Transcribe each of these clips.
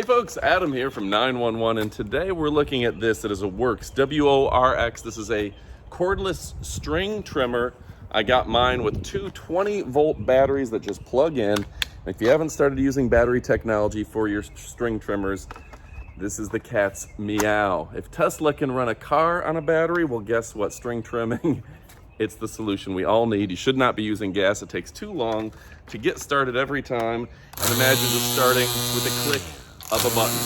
folks, Adam here from 911, and today we're looking at this. It is a WORX WORX. This is a cordless string trimmer. I got mine with two 20-volt batteries that just plug in. If you haven't started using battery technology for your string trimmers, this is the cat's meow. If Tesla can run a car on a battery, well, guess what? String trimming, it's the solution we all need. You should not be using gas. It takes too long to get started every time. And imagine just starting with a click of a button.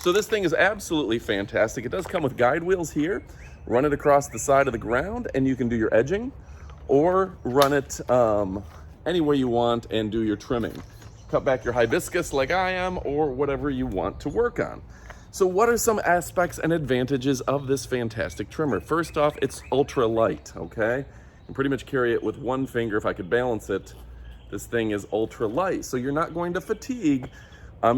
So this thing is absolutely fantastic. It does come with guide wheels here. Run it across the side of the ground and you can do your edging, or run it any way you want and do your trimming. Cut back your hibiscus like I am, or whatever you want to work on. So what are some aspects and advantages of this fantastic trimmer? First off, it's ultra light, okay? You can pretty much carry it with one finger if I could balance it. This thing is ultra light, so you're not going to fatigue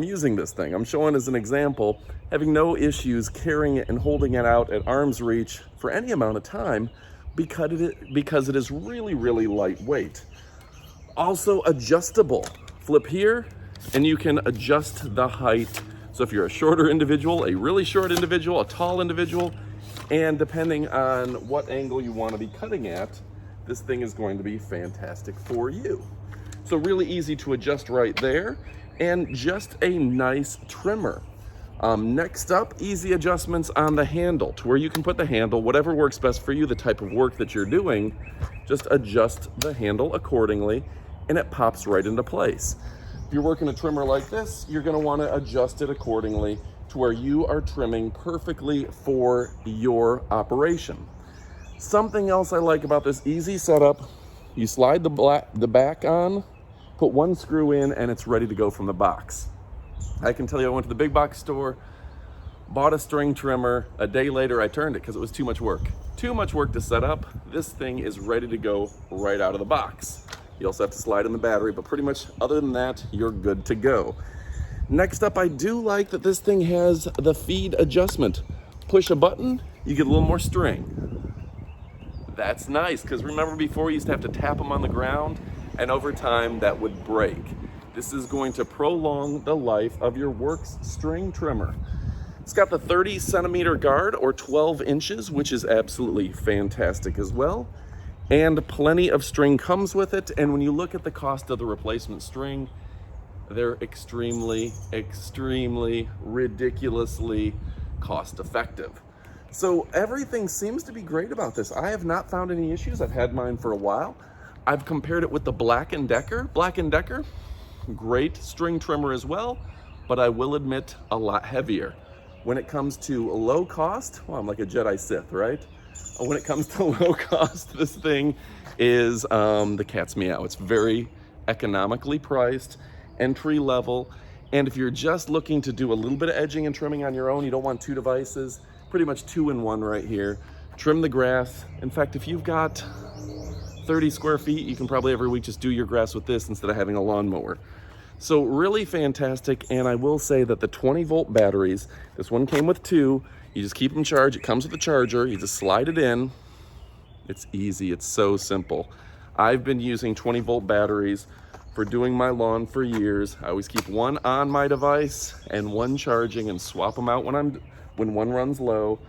using this thing. I'm showing as an example, having no issues carrying it and holding it out at arm's reach for any amount of time because it is really, really lightweight. Also adjustable. Flip here and you can adjust the height. So if you're a shorter individual, a really short individual, a tall individual, and depending on what angle you want to be cutting at, this thing is going to be fantastic for you. So really easy to adjust right there, and just a nice trimmer. Next up, easy adjustments on the handle to where you can put the handle, whatever works best for you, the type of work that you're doing, just adjust the handle accordingly and it pops right into place. If you're working a trimmer like this, you're gonna wanna adjust it accordingly to where you are trimming perfectly for your operation. Something else I like about this easy setup, you slide the back on, put one screw in, and it's ready to go from the box. I can tell you, I went to the big box store, bought a string trimmer. A day later, I turned it because it was too much work. Too much work to set up. This thing is ready to go right out of the box. You also have to slide in the battery, but pretty much other than that, you're good to go. Next up, I do like that this thing has the feed adjustment. Push a button, you get a little more string. That's nice, because remember before you used to have to tap them on the ground, and over time that would break. This is going to prolong the life of your WORX string trimmer. It's got the 30 centimeter guard, or 12 inches, which is absolutely fantastic as well. And plenty of string comes with it. And when you look at the cost of the replacement string, they're extremely, ridiculously cost effective. So everything seems to be great about this. I have not found any issues. I've had mine for a while. I've compared it with the Black & Decker. Black & Decker, great string trimmer as well, but I will admit a lot heavier. When it comes to low cost, well, I'm like a Jedi Sith, right? When it comes to low cost, this thing is the cat's meow. It's very economically priced, entry level, and if you're just looking to do a little bit of edging and trimming on your own, you don't want two devices, pretty much 2-in-1 right here. Trim the grass. In fact, if you've got 30 square feet, you can probably every week just do your grass with this instead of having a lawnmower. So really fantastic, and I will say that the 20-volt batteries, this one came with two, you just keep them charged, it comes with a charger, you just slide it in. It's easy, it's so simple. I've been using 20-volt batteries for doing my lawn for years. I always keep one on my device and one charging and swap them out when one runs low,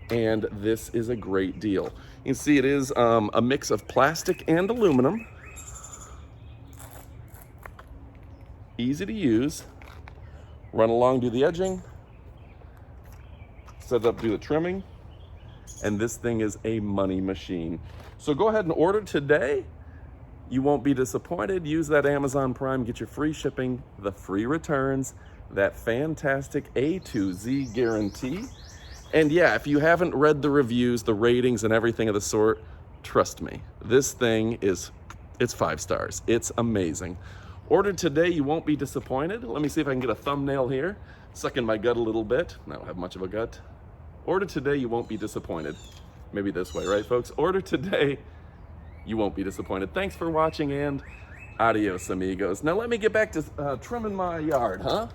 and this is a great deal. You can see it is a mix of plastic and aluminum. Easy to use. Run along, do the edging, set it up, do the trimming, and this thing is a money machine. So go ahead and order today. You won't be disappointed. Use that Amazon Prime, get your free shipping, the free returns, that fantastic A to Z guarantee. And yeah, if you haven't read the reviews, the ratings, and everything of the sort, trust me, this thing it's 5 stars. It's amazing. Order today, you won't be disappointed. Let me see if I can get a thumbnail here. Sucking my gut a little bit. I don't have much of a gut. Order today, you won't be disappointed. Maybe this way, right folks? Order today, you won't be disappointed. Thanks for watching, and adios amigos. Now let me get back to trimming my yard, huh?